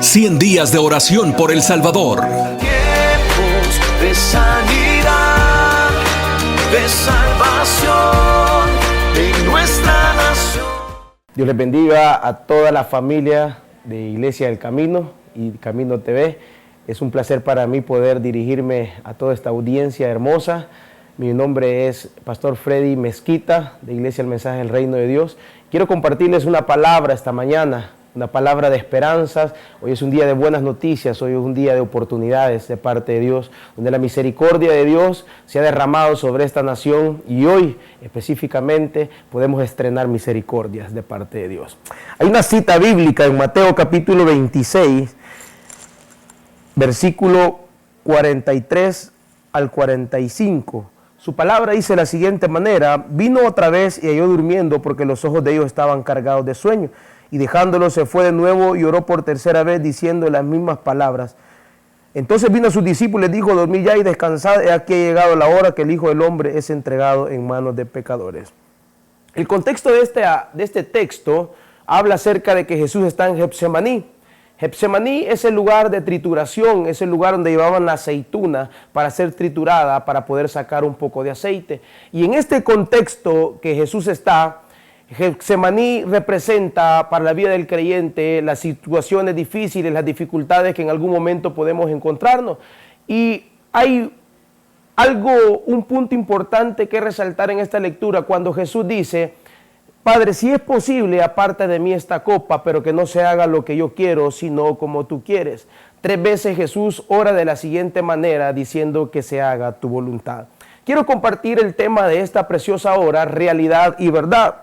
100 días de oración por El Salvador. Tiempos de sanidad, de salvación en nuestra nación. Dios les bendiga a toda la familia de Iglesia del Camino y Camino TV. Es un placer para mí poder dirigirme a toda esta audiencia hermosa. Mi nombre es Pastor Freddy Mezquita, de Iglesia El Mensaje del Reino de Dios. Quiero compartirles una palabra esta mañana, una palabra de esperanzas. Hoy es un día de buenas noticias, hoy es un día de oportunidades de parte de Dios, donde la misericordia de Dios se ha derramado sobre esta nación y hoy específicamente podemos estrenar misericordias de parte de Dios. Hay una cita bíblica en Mateo capítulo 26, versículo 43 al 45. Su palabra dice de la siguiente manera: vino otra vez y halló durmiendo porque los ojos de ellos estaban cargados de sueño. Y dejándolo se fue de nuevo y oró por tercera vez diciendo las mismas palabras. Entonces vino a sus discípulos y les dijo: dormid ya y descansad, he aquí ha llegado la hora que el Hijo del Hombre es entregado en manos de pecadores. El contexto de este texto habla acerca de que Jesús está en Getsemaní. Getsemaní es el lugar de trituración, es el lugar donde llevaban la aceituna para ser triturada, para poder sacar un poco de aceite. Y en este contexto que Jesús está, Getsemaní representa para la vida del creyente las situaciones difíciles, las dificultades que en algún momento podemos encontrarnos. Y hay un punto importante que resaltar en esta lectura cuando Jesús dice: Padre, si es posible, aparta de mí esta copa, pero que no se haga lo que yo quiero, sino como tú quieres. 3 veces Jesús ora de la siguiente manera, diciendo que se haga tu voluntad. Quiero compartir el tema de esta preciosa hora, realidad y verdad.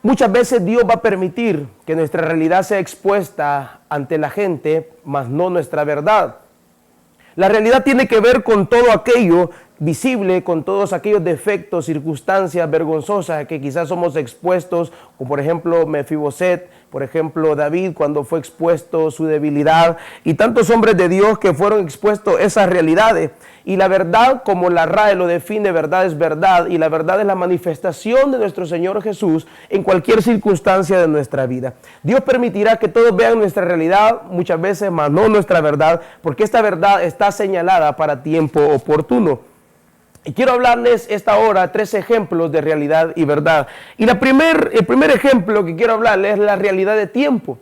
Muchas veces Dios va a permitir que nuestra realidad sea expuesta ante la gente, mas no nuestra verdad. La realidad tiene que ver con todo aquello visible, con todos aquellos defectos, circunstancias vergonzosas a que quizás somos expuestos, como por ejemplo Mefiboset, por ejemplo David cuando fue expuesto su debilidad, y tantos hombres de Dios que fueron expuestos a esas realidades. Y la verdad, como la RAE lo define, verdad es verdad, y la verdad es la manifestación de nuestro Señor Jesús en cualquier circunstancia de nuestra vida. Dios permitirá que todos vean nuestra realidad muchas veces, mas no nuestra verdad, porque esta verdad está señalada para tiempo oportuno. Y quiero hablarles esta hora 3 ejemplos de realidad y verdad. Y el primer ejemplo que quiero hablarles es la realidad de tiempo.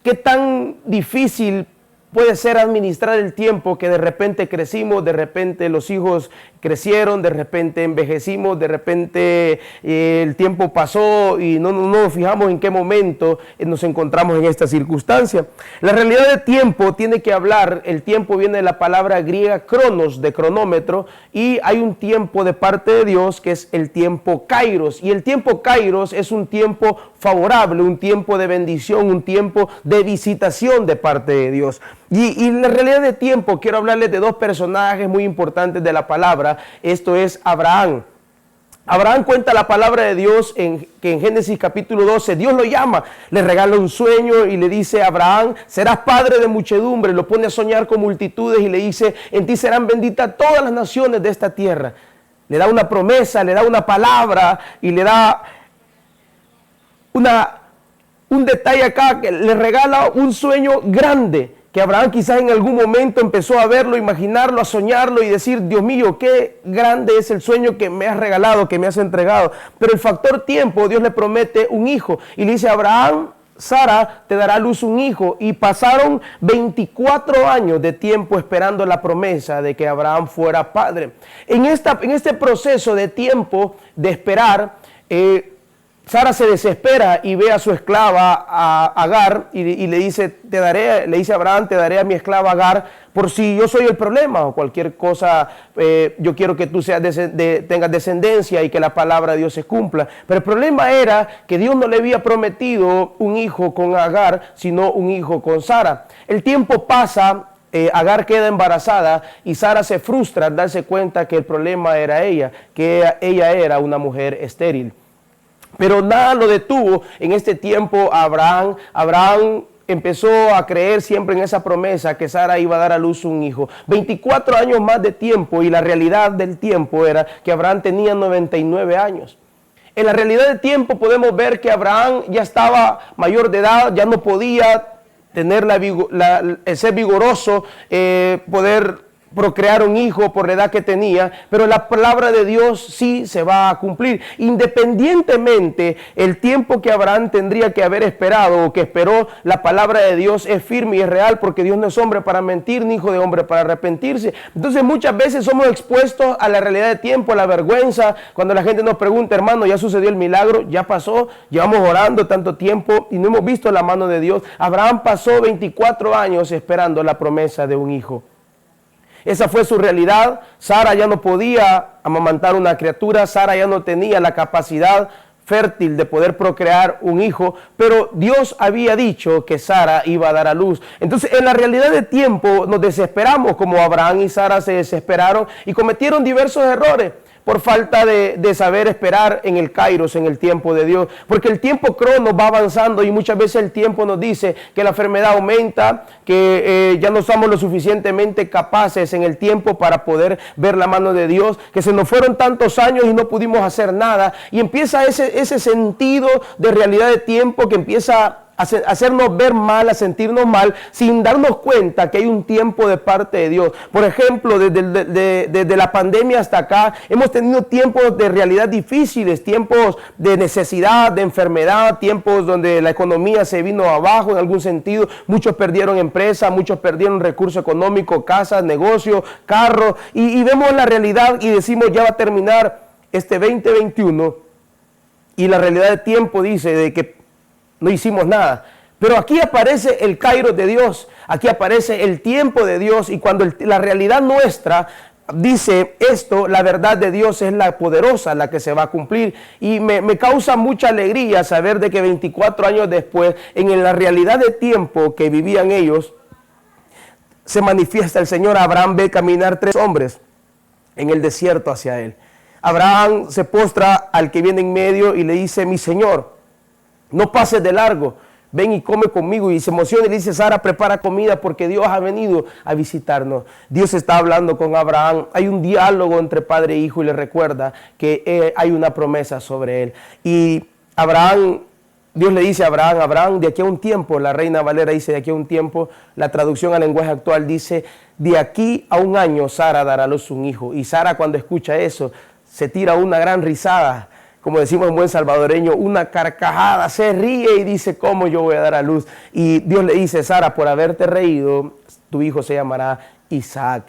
¿Qué tan difícil puede ser administrar el tiempo que de repente crecimos, de repente los hijos crecieron, de repente envejecimos, de repente el tiempo pasó y no nos fijamos en qué momento nos encontramos en esta circunstancia? La realidad de tiempo tiene que hablar, el tiempo viene de la palabra griega cronos, de cronómetro, y hay un tiempo de parte de Dios que es el tiempo kairos, y el tiempo kairos es un tiempo favorable, un tiempo de bendición, un tiempo de visitación de parte de Dios. Y en la realidad de tiempo quiero hablarles de 2 personajes muy importantes de la palabra. Esto es Abraham. Abraham cuenta la palabra de Dios que en Génesis capítulo 12 Dios lo llama, le regala un sueño y le dice: Abraham, serás padre de muchedumbre. Lo pone a soñar con multitudes y le dice: en ti serán benditas todas las naciones de esta tierra. Le da una promesa, le da una palabra y le da un detalle acá, que le regala un sueño grande, que Abraham quizás en algún momento empezó a verlo, imaginarlo, a soñarlo y decir: Dios mío, qué grande es el sueño que me has regalado, que me has entregado. Pero el factor tiempo, Dios le promete un hijo y le dice: Abraham, Sara te dará a luz un hijo. Y pasaron 24 años de tiempo esperando la promesa de que Abraham fuera padre. En este proceso de tiempo de esperar, Sara se desespera y ve a su esclava a Agar y le dice: le dice a Abraham: te daré a mi esclava Agar por si yo soy el problema o cualquier cosa, yo quiero que tú tengas descendencia y que la palabra de Dios se cumpla. Pero el problema era que Dios no le había prometido un hijo con Agar, sino un hijo con Sara. El tiempo pasa. Agar queda embarazada y Sara se frustra al darse cuenta que el problema era ella, que ella era una mujer estéril. Pero nada lo detuvo en este tiempo a Abraham. Abraham empezó a creer siempre en esa promesa que Sara iba a dar a luz un hijo. 24 años más de tiempo, y la realidad del tiempo era que Abraham tenía 99 años. En la realidad del tiempo podemos ver que Abraham ya estaba mayor de edad, ya no podía tener el ser vigoroso, poder procrear un hijo por la edad que tenía, pero la palabra de Dios sí se va a cumplir. Independientemente el tiempo que Abraham tendría que haber esperado o que esperó, la palabra de Dios es firme y es real, porque Dios no es hombre para mentir, ni hijo de hombre para arrepentirse. Entonces muchas veces somos expuestos a la realidad de tiempo, a la vergüenza, cuando la gente nos pregunta, hermano, ya sucedió el milagro, ya pasó, llevamos orando tanto tiempo y no hemos visto la mano de Dios. Abraham pasó 24 años esperando la promesa de un hijo. Esa fue su realidad. Sara ya no podía amamantar una criatura, Sara ya no tenía la capacidad fértil de poder procrear un hijo, pero Dios había dicho que Sara iba a dar a luz. Entonces, en la realidad de tiempo nos desesperamos, como Abraham y Sara se desesperaron y cometieron diversos errores por falta de saber esperar en el kairos, en el tiempo de Dios. Porque el tiempo cronos va avanzando y muchas veces el tiempo nos dice que la enfermedad aumenta, que ya no somos lo suficientemente capaces en el tiempo para poder ver la mano de Dios, que se nos fueron tantos años y no pudimos hacer nada. Y empieza ese sentido de realidad de tiempo que empieza a hacernos ver mal, a sentirnos mal, sin darnos cuenta que hay un tiempo de parte de Dios. Por ejemplo, desde la pandemia hasta acá, hemos tenido tiempos de realidad difíciles, tiempos de necesidad, de enfermedad, tiempos donde la economía se vino abajo en algún sentido. Muchos perdieron empresas, muchos perdieron recursos económicos, casas, negocios, carros, y vemos la realidad y decimos, ya va a terminar este 2021, y la realidad de tiempo dice de que no hicimos nada. Pero aquí aparece el kairos de Dios, aquí aparece el tiempo de Dios, y cuando la realidad nuestra dice esto, la verdad de Dios es la poderosa, la que se va a cumplir. Y me causa mucha alegría saber de que 24 años después, en la realidad de tiempo que vivían ellos, se manifiesta el Señor. Abraham ve caminar 3 hombres en el desierto hacia él. Abraham se postra al que viene en medio y le dice, mi Señor, no pases de largo, ven y come conmigo. Y se emociona y le dice, Sara, prepara comida porque Dios ha venido a visitarnos. Dios está hablando con Abraham. Hay un diálogo entre padre e hijo y le recuerda que hay una promesa sobre él. Y Abraham, Dios le dice a Abraham, Abraham, de aquí a un tiempo, la Reina Valera dice de aquí a un tiempo, la traducción al lenguaje actual dice, de aquí a un año Sara dará a luz un hijo. Y Sara, cuando escucha eso, se tira una gran risada, como decimos en buen salvadoreño, una carcajada, se ríe y dice, ¿cómo yo voy a dar a luz? Y Dios le dice, Sara, por haberte reído, tu hijo se llamará Isaac.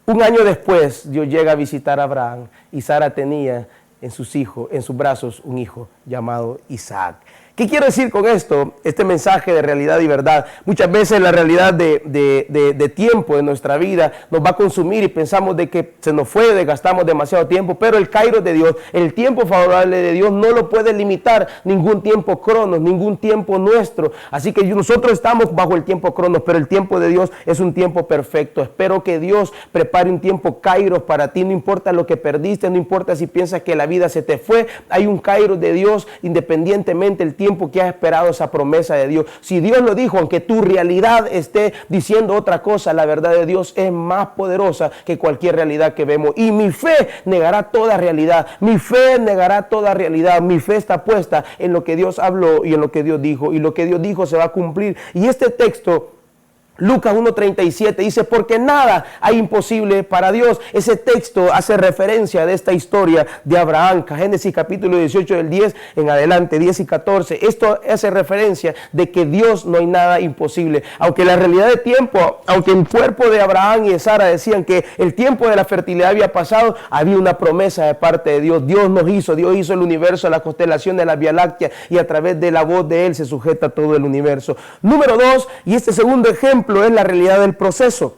Un año después, Dios llega a visitar a Abraham y Sara tenía en sus brazos un hijo llamado Isaac. ¿Qué quiero decir con esto? Este mensaje de realidad y verdad. Muchas veces la realidad de tiempo de nuestra vida nos va a consumir y pensamos de que se nos fue, desgastamos demasiado tiempo, pero el kairos de Dios, el tiempo favorable de Dios no lo puede limitar ningún tiempo cronos, ningún tiempo nuestro. Así que nosotros estamos bajo el tiempo cronos, pero el tiempo de Dios es un tiempo perfecto. Espero que Dios prepare un tiempo kairos para ti, no importa lo que perdiste, no importa si piensas que la vida se te fue, hay un kairos de Dios independientemente el tiempo que has esperado esa promesa de Dios. Si Dios lo dijo, aunque tu realidad esté diciendo otra cosa, la verdad de Dios es más poderosa que cualquier realidad que vemos. Y mi fe negará toda realidad. Mi fe negará toda realidad. Mi fe está puesta en lo que Dios habló y en lo que Dios dijo. Y lo que Dios dijo se va a cumplir. Y este texto, Lucas 1:37 dice, porque nada hay imposible para Dios. Ese texto hace referencia de esta historia de Abraham, Génesis capítulo 18 del 10 en adelante, 10 y 14. Esto hace referencia de que Dios no hay nada imposible. Aunque la realidad de tiempo, aunque el cuerpo de Abraham y de Sara decían que el tiempo de la fertilidad había pasado, había una promesa de parte de Dios. Dios hizo el universo, la constelación de la Vía Láctea, y a través de la voz de Él se sujeta todo el universo. Número 2, y este segundo ejemplo, es la realidad del proceso.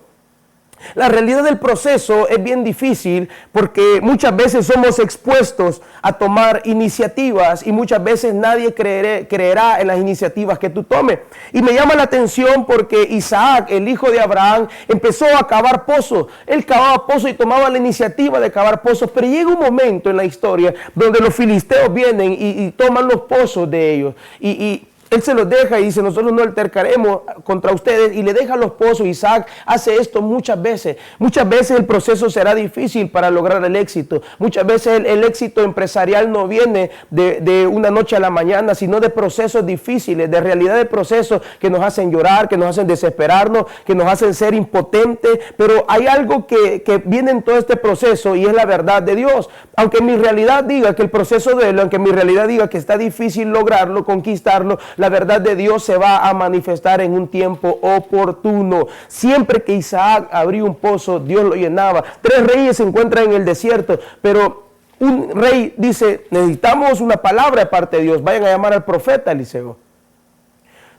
La realidad del proceso es bien difícil porque muchas veces somos expuestos a tomar iniciativas y muchas veces nadie creerá en las iniciativas que tú tomes. Y me llama la atención porque Isaac, el hijo de Abraham, empezó a cavar pozos. Él cavaba pozos y tomaba la iniciativa de cavar pozos, pero llega un momento en la historia donde los filisteos vienen y toman los pozos de ellos. Y Él se los deja y dice, nosotros no altercaremos contra ustedes, y le deja los pozos. Isaac hace esto muchas veces. Muchas veces el proceso será difícil para lograr el éxito. Muchas veces el éxito empresarial no viene de una noche a la mañana, sino de procesos difíciles, de realidad de procesos que nos hacen llorar, que nos hacen desesperarnos, que nos hacen ser impotentes. Pero hay algo que viene en todo este proceso, y es la verdad de Dios. Aunque mi realidad diga que el proceso duele, aunque mi realidad diga que está difícil lograrlo, conquistarlo, la verdad de Dios se va a manifestar en un tiempo oportuno. Siempre que Isaac abrió un pozo, Dios lo llenaba. 3 reyes se encuentran en el desierto, pero un rey dice, necesitamos una palabra de parte de Dios, vayan a llamar al profeta Eliseo.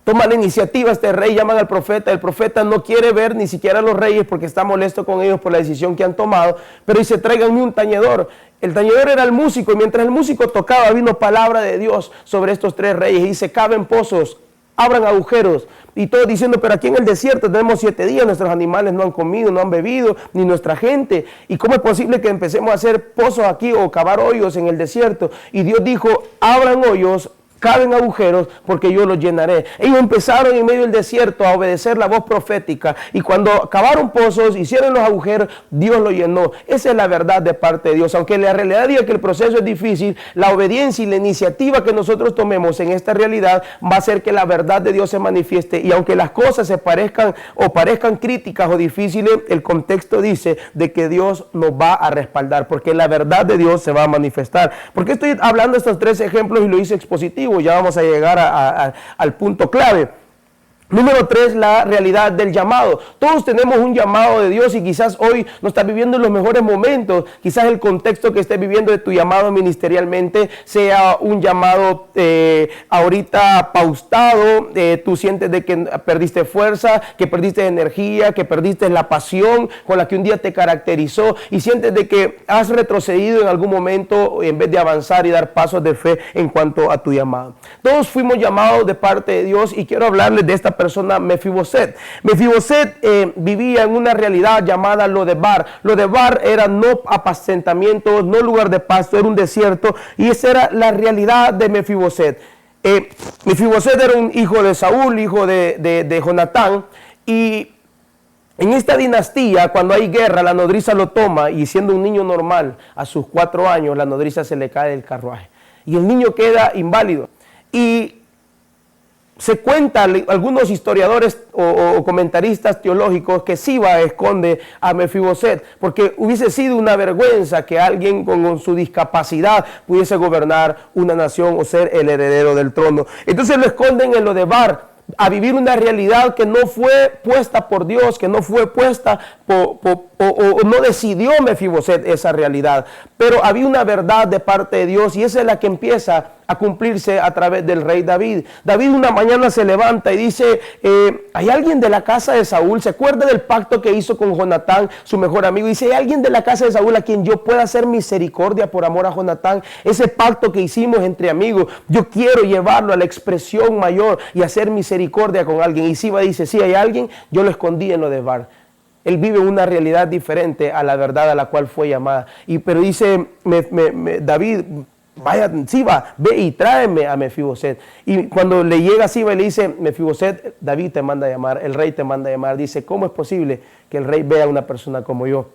Toma la iniciativa este rey, llaman al profeta. El profeta no quiere ver ni siquiera a los reyes porque está molesto con ellos por la decisión que han tomado, pero dice, tráiganme un tañedor. El tañedor era el músico, y mientras el músico tocaba, vino palabra de Dios sobre estos 3 reyes, y dice, caven pozos, abran agujeros. Y todos diciendo, pero aquí en el desierto tenemos 7 días, nuestros animales no han comido, no han bebido, ni nuestra gente. ¿Y cómo es posible que empecemos a hacer pozos aquí o cavar hoyos en el desierto? Y Dios dijo, abran hoyos, caben agujeros, porque yo los llenaré. Ellos empezaron en medio del desierto a obedecer la voz profética, y cuando cavaron pozos, hicieron los agujeros, Dios los llenó. Esa es la verdad de parte de Dios. Aunque la realidad diga que el proceso es difícil, la obediencia y la iniciativa que nosotros tomemos en esta realidad va a hacer que la verdad de Dios se manifieste. Y aunque las cosas se parezcan críticas o difíciles, el contexto dice de que Dios nos va a respaldar, porque la verdad de Dios se va a manifestar. ¿Por qué estoy hablando de estos 3 ejemplos y lo hice expositivo? Ya vamos a llegar al punto clave. Número 3, la realidad del llamado. Todos tenemos un llamado de Dios, y quizás hoy no estás viviendo en los mejores momentos. Quizás el contexto que estés viviendo de tu llamado ministerialmente sea un llamado ahorita pausado. Tú sientes de que perdiste fuerza, que perdiste energía, que perdiste la pasión con la que un día te caracterizó, y sientes de que has retrocedido en algún momento en vez de avanzar y dar pasos de fe en cuanto a tu llamado. Todos fuimos llamados de parte de Dios, y quiero hablarles de esta persona, Mefiboset. Mefiboset vivía en una realidad llamada Lodebar. Lodebar era no apacentamiento, no lugar de pasto, era un desierto, y esa era la realidad de Mefiboset. Mefiboset era un hijo de Saúl, hijo de Jonatán, y en esta dinastía, cuando hay guerra, la nodriza lo toma, y siendo un niño normal, a sus 4 años, la nodriza se le cae del carruaje, y el niño queda inválido. Y se cuenta, algunos historiadores o comentaristas teológicos, que Siba esconde a Mefiboset, porque hubiese sido una vergüenza que alguien con su discapacidad pudiese gobernar una nación o ser el heredero del trono. Entonces lo esconden en Lodebar, a vivir una realidad que no fue puesta por Dios, que no fue puesta o no decidió Mefiboset esa realidad, pero había una verdad de parte de Dios, y esa es la que empieza a cumplirse a través del rey David. David una mañana se levanta y dice, hay alguien de la casa de Saúl, se acuerda del pacto que hizo con Jonatán, su mejor amigo, y dice, hay alguien de la casa de Saúl a quien yo pueda hacer misericordia por amor a Jonatán. Ese pacto que hicimos entre amigos, yo quiero llevarlo a la expresión mayor y hacer misericordia con alguien. Y Siba dice, sí, hay alguien, yo lo escondí en Lodebar. Él vive una realidad diferente a la verdad a la cual fue llamada. Pero dice David, vaya, Siba, ve y tráeme a Mefiboset. Y cuando le llega Siba y le dice, Mefiboset, David te manda a llamar, el rey te manda a llamar. Dice, ¿cómo es posible que el rey vea a una persona como yo?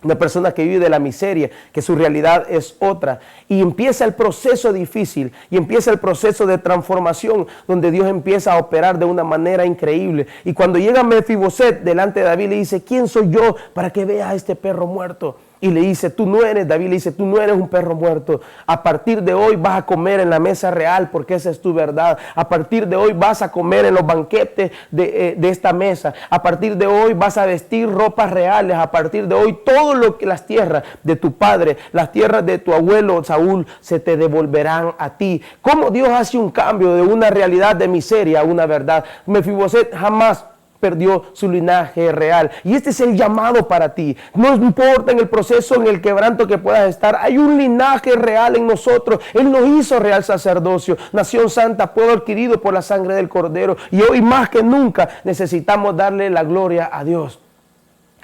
Una persona que vive de la miseria, que su realidad es otra. Y empieza el proceso difícil, y empieza el proceso de transformación, donde Dios empieza a operar de una manera increíble. Y cuando llega Mefiboset delante de David, le dice, ¿quién soy yo para que vea a este perro muerto? Y le dice, tú no eres, David le dice, tú no eres un perro muerto. A partir de hoy vas a comer en la mesa real, porque esa es tu verdad. A partir de hoy vas a comer en los banquetes de esta mesa. A partir de hoy vas a vestir ropas reales. A partir de hoy todo lo que las tierras de tu padre, las tierras de tu abuelo Saúl, se te devolverán a ti. ¿Cómo Dios hace un cambio de una realidad de miseria a una verdad? Mefiboset jamás perdió su linaje real, y este es el llamado para ti. No importa en el proceso, en el quebranto que puedas estar, hay un linaje real en nosotros. Él nos hizo real sacerdocio, nación santa, pueblo adquirido por la sangre del Cordero, y hoy más que nunca necesitamos darle la gloria a Dios.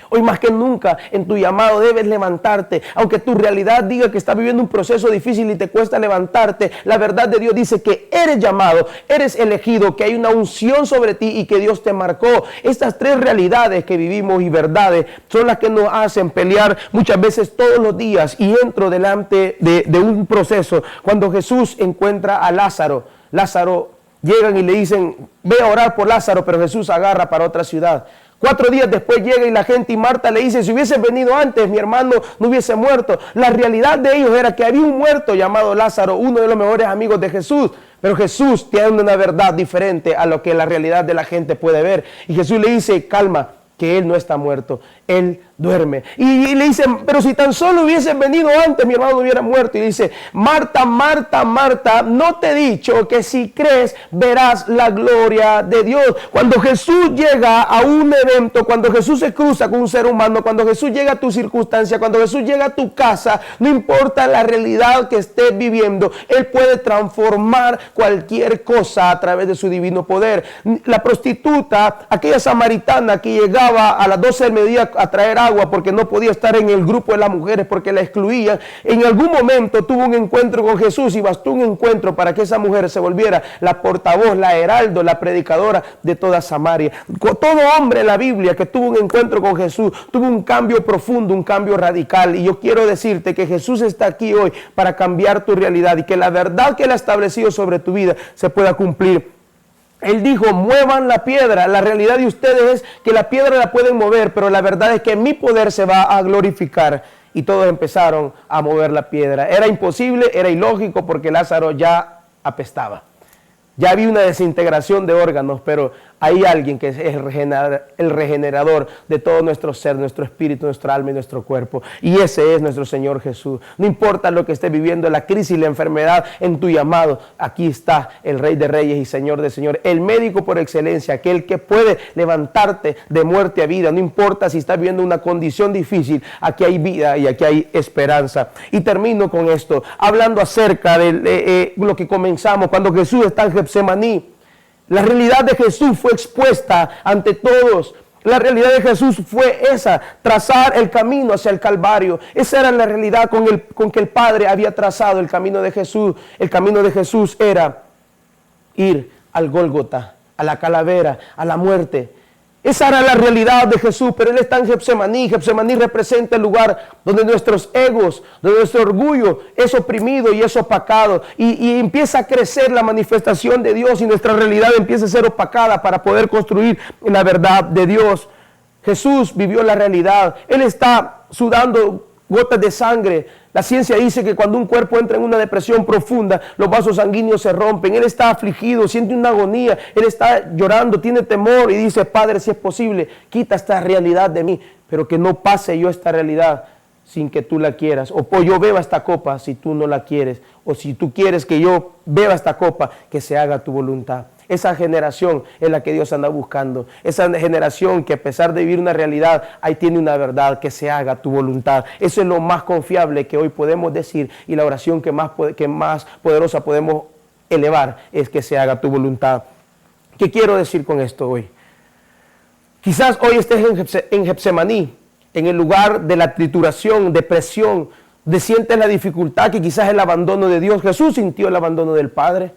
Hoy más que nunca en tu llamado debes levantarte. Aunque tu realidad diga que estás viviendo un proceso difícil y te cuesta levantarte, la verdad de Dios dice que eres llamado, eres elegido, que hay una unción sobre ti y que Dios te marcó. Estas tres realidades que vivimos y verdades son las que nos hacen pelear muchas veces todos los días. Y entro delante de un proceso. Cuando Jesús encuentra a Lázaro, llegan y le dicen, ve a orar por Lázaro, pero Jesús agarra para otra ciudad. 4 días después llega y la gente y Marta le dice, si hubiese venido antes, mi hermano no hubiese muerto. La realidad de ellos era que había un muerto llamado Lázaro, uno de los mejores amigos de Jesús. Pero Jesús tiene una verdad diferente a lo que la realidad de la gente puede ver. Y Jesús le dice, calma, que él no está muerto, él duerme. Y le dicen, pero si tan solo hubiesen venido antes, mi hermano no hubiera muerto. Y dice, Marta, Marta, Marta, no te he dicho que si crees verás la gloria de Dios. Cuando Jesús llega a un evento, cuando Jesús se cruza con un ser humano, cuando Jesús llega a tu circunstancia, cuando Jesús llega a tu casa, no importa la realidad que estés viviendo, Él puede transformar cualquier cosa a través de su divino poder. La prostituta, aquella samaritana que llegaba a las 12 del mediodía a traer agua porque no podía estar en el grupo de las mujeres porque la excluían, en algún momento tuvo un encuentro con Jesús y bastó un encuentro para que esa mujer se volviera la portavoz, la heraldo, la predicadora de toda Samaria. Todo hombre en la Biblia que tuvo un encuentro con Jesús tuvo un cambio profundo, un cambio radical, y yo quiero decirte que Jesús está aquí hoy para cambiar tu realidad y que la verdad que Él ha establecido sobre tu vida se pueda cumplir. Él dijo, muevan la piedra. La realidad de ustedes es que la piedra la pueden mover, pero la verdad es que mi poder se va a glorificar. Y todos empezaron a mover la piedra. Era imposible, era ilógico porque Lázaro ya apestaba. Ya había una desintegración de órganos, pero hay alguien que es el regenerador de todo nuestro ser, nuestro espíritu, nuestra alma y nuestro cuerpo. Y ese es nuestro Señor Jesús. No importa lo que estés viviendo, la crisis, la enfermedad, en tu llamado, aquí está el Rey de Reyes y Señor de Señores, el médico por excelencia, aquel que puede levantarte de muerte a vida. No importa si estás viviendo una condición difícil, aquí hay vida y aquí hay esperanza. Y termino con esto, hablando acerca de lo que comenzamos, cuando Jesús está en Getsemaní. La realidad de Jesús fue expuesta ante todos. La realidad de Jesús fue esa, trazar el camino hacia el Calvario. Esa era la realidad con que el Padre había trazado el camino de Jesús. El camino de Jesús era ir al Gólgota, a la calavera, a la muerte. Esa era la realidad de Jesús, pero Él está en Getsemaní. Getsemaní representa el lugar donde nuestros egos, donde nuestro orgullo es oprimido y es opacado. Y empieza a crecer la manifestación de Dios y nuestra realidad empieza a ser opacada para poder construir la verdad de Dios. Jesús vivió la realidad. Él está sudando gotas de sangre. La ciencia dice que cuando un cuerpo entra en una depresión profunda, los vasos sanguíneos se rompen. Él está afligido, siente una agonía, él está llorando, tiene temor y dice, Padre, si es posible, quita esta realidad de mí, pero que no pase yo esta realidad sin que tú la quieras. O yo beba esta copa si tú no la quieres. O si tú quieres que yo beba esta copa, que se haga tu voluntad. Esa generación es la que Dios anda buscando. Esa generación que a pesar de vivir una realidad, ahí tiene una verdad, que se haga tu voluntad. Eso es lo más confiable que hoy podemos decir y la oración que más poderosa podemos elevar es que se haga tu voluntad. ¿Qué quiero decir con esto hoy? Quizás hoy estés en Getsemaní, en el lugar de la trituración, depresión, de sientes la dificultad, que quizás el abandono de Dios. Jesús sintió el abandono del Padre.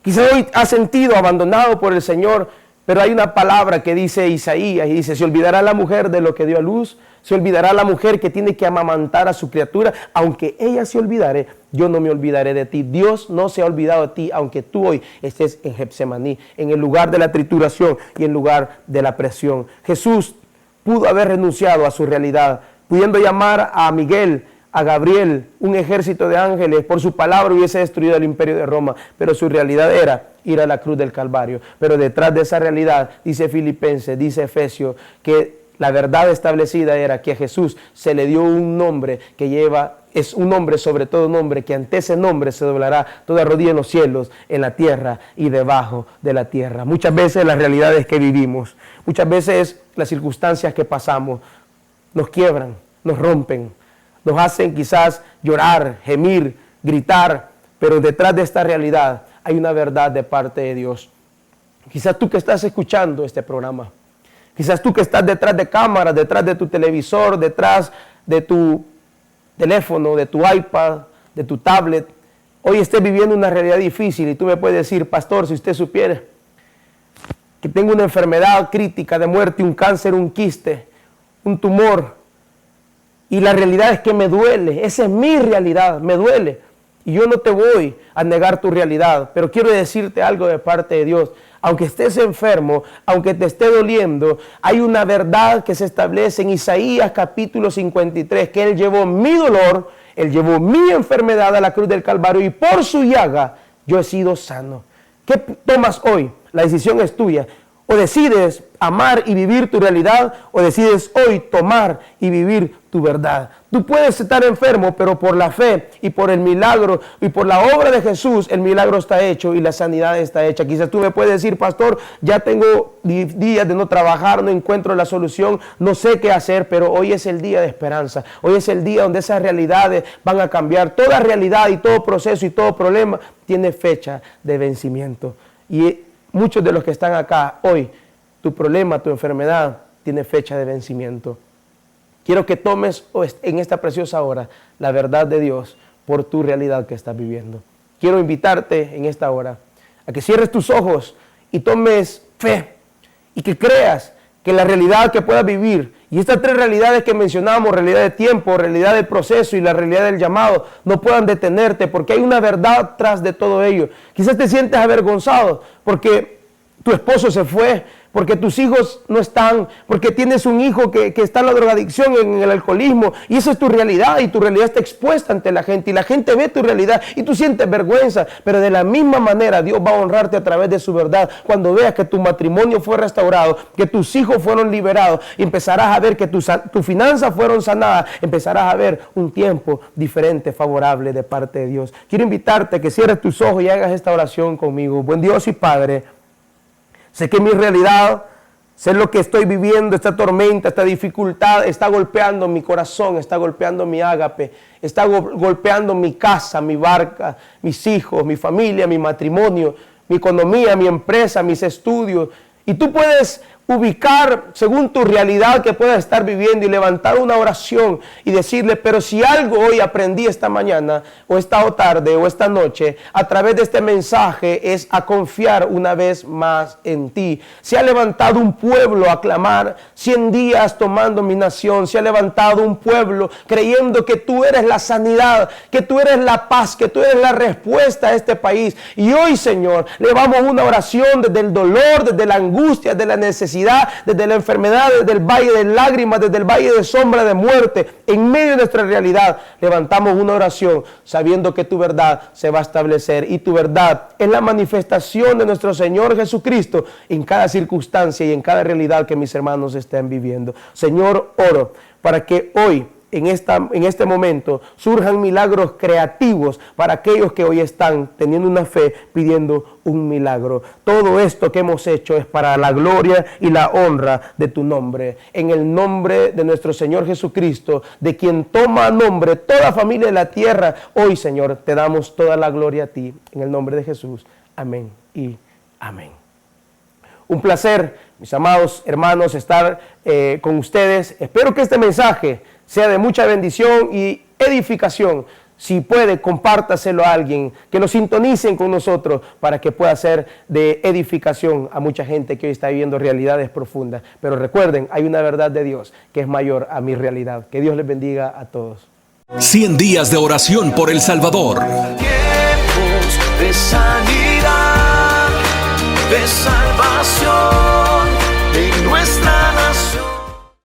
Quizás hoy has sentido abandonado por el Señor, pero hay una palabra que dice Isaías y dice, se olvidará la mujer de lo que dio a luz, se olvidará la mujer que tiene que amamantar a su criatura, aunque ella se olvidare, yo no me olvidaré de ti. Dios no se ha olvidado de ti, aunque tú hoy estés en Getsemaní, en el lugar de la trituración y en el lugar de la presión. Jesús pudo haber renunciado a su realidad, pudiendo llamar a Miguel, a Gabriel, un ejército de ángeles, por su palabra hubiese destruido el imperio de Roma, pero su realidad era ir a la cruz del Calvario. Pero detrás de esa realidad, dice Filipenses, dice Efesios, que la verdad establecida era que a Jesús se le dio un nombre que es un nombre sobre todo nombre, que ante ese nombre se doblará toda rodilla en los cielos, en la tierra y debajo de la tierra. Muchas veces las realidades que vivimos, muchas veces las circunstancias que pasamos nos quiebran, nos rompen, nos hacen quizás llorar, gemir, gritar, pero detrás de esta realidad hay una verdad de parte de Dios. Quizás tú que estás escuchando este programa, Quizás tú que estás detrás de cámaras, detrás de tu televisor, detrás de tu teléfono, de tu iPad, de tu tablet, hoy estés viviendo una realidad difícil y tú me puedes decir, pastor, si usted supiera que tengo una enfermedad crítica de muerte, un cáncer, un quiste, un tumor, y la realidad es que me duele, esa es mi realidad, me duele. Y yo no te voy a negar tu realidad, pero quiero decirte algo de parte de Dios. Aunque estés enfermo, aunque te esté doliendo, hay una verdad que se establece en Isaías capítulo 53, que Él llevó mi dolor, Él llevó mi enfermedad a la cruz del Calvario y por su llaga yo he sido sano. ¿Qué tomas hoy? La decisión es tuya. O decides amar y vivir tu realidad, o decides hoy tomar y vivir tu verdad. Tú puedes estar enfermo, pero por la fe y por el milagro y por la obra de Jesús, el milagro está hecho y la sanidad está hecha. Quizás tú me puedes decir, pastor, ya tengo días de no trabajar, no encuentro la solución, no sé qué hacer, pero hoy es el día de esperanza. Hoy es el día donde esas realidades van a cambiar. Toda realidad y todo proceso y todo problema tiene fecha de vencimiento. Y muchos de los que están acá hoy, tu problema, tu enfermedad, tiene fecha de vencimiento. Quiero que tomes en esta preciosa hora la verdad de Dios por tu realidad que estás viviendo. Quiero invitarte en esta hora a que cierres tus ojos y tomes fe y que creas que la realidad que puedas vivir y estas tres realidades que mencionamos, realidad de tiempo, realidad del proceso y la realidad del llamado, no puedan detenerte porque hay una verdad tras de todo ello. Quizás te sientes avergonzado porque tu esposo se fue, porque tus hijos no están, porque tienes un hijo que está en la drogadicción, en el alcoholismo, y esa es tu realidad, y tu realidad está expuesta ante la gente, y la gente ve tu realidad, y tú sientes vergüenza, pero de la misma manera Dios va a honrarte a través de su verdad, cuando veas que tu matrimonio fue restaurado, que tus hijos fueron liberados, y empezarás a ver que tus finanzas fueron sanadas, empezarás a ver un tiempo diferente, favorable de parte de Dios. Quiero invitarte a que cierres tus ojos y hagas esta oración conmigo. Buen Dios y Padre, sé que mi realidad, sé lo que estoy viviendo, esta tormenta, esta dificultad está golpeando mi corazón, está golpeando mi ágape, está golpeando mi casa, mi barca, mis hijos, mi familia, mi matrimonio, mi economía, mi empresa, mis estudios. Y tú puedes ubicar según tu realidad que puedas estar viviendo y levantar una oración y decirle, pero si algo hoy aprendí esta mañana o esta tarde o esta noche a través de este mensaje es a confiar una vez más en ti. Se ha levantado un pueblo a clamar 100 días tomando mi nación. Se ha levantado un pueblo creyendo que tú eres la sanidad, que tú eres la paz, que tú eres la respuesta a este país. Y hoy, Señor, levamos una oración desde el dolor, desde la angustia, desde la necesidad, desde la enfermedad, desde el valle de lágrimas, desde el valle de sombra de muerte. En medio de nuestra realidad levantamos una oración sabiendo que tu verdad se va a establecer y tu verdad es la manifestación de nuestro Señor Jesucristo en cada circunstancia y en cada realidad que mis hermanos estén viviendo. Señor, oro para que hoy en este momento surjan milagros creativos para aquellos que hoy están teniendo una fe pidiendo un milagro. Todo esto que hemos hecho es para la gloria y la honra de tu nombre. En el nombre de nuestro Señor Jesucristo, de quien toma nombre toda familia de la tierra, hoy, Señor, te damos toda la gloria a ti. En el nombre de Jesús. Amén y amén. Un placer, mis amados hermanos, estar con ustedes. Espero que este mensaje sea de mucha bendición y edificación. Si puede, compártaselo a alguien, que lo sintonicen con nosotros para que pueda ser de edificación a mucha gente que hoy está viviendo realidades profundas. Pero recuerden, hay una verdad de Dios que es mayor a mi realidad. Que Dios les bendiga a todos. 100 días de oración por El Salvador. Tiempos de sanidad, de salvación en nuestra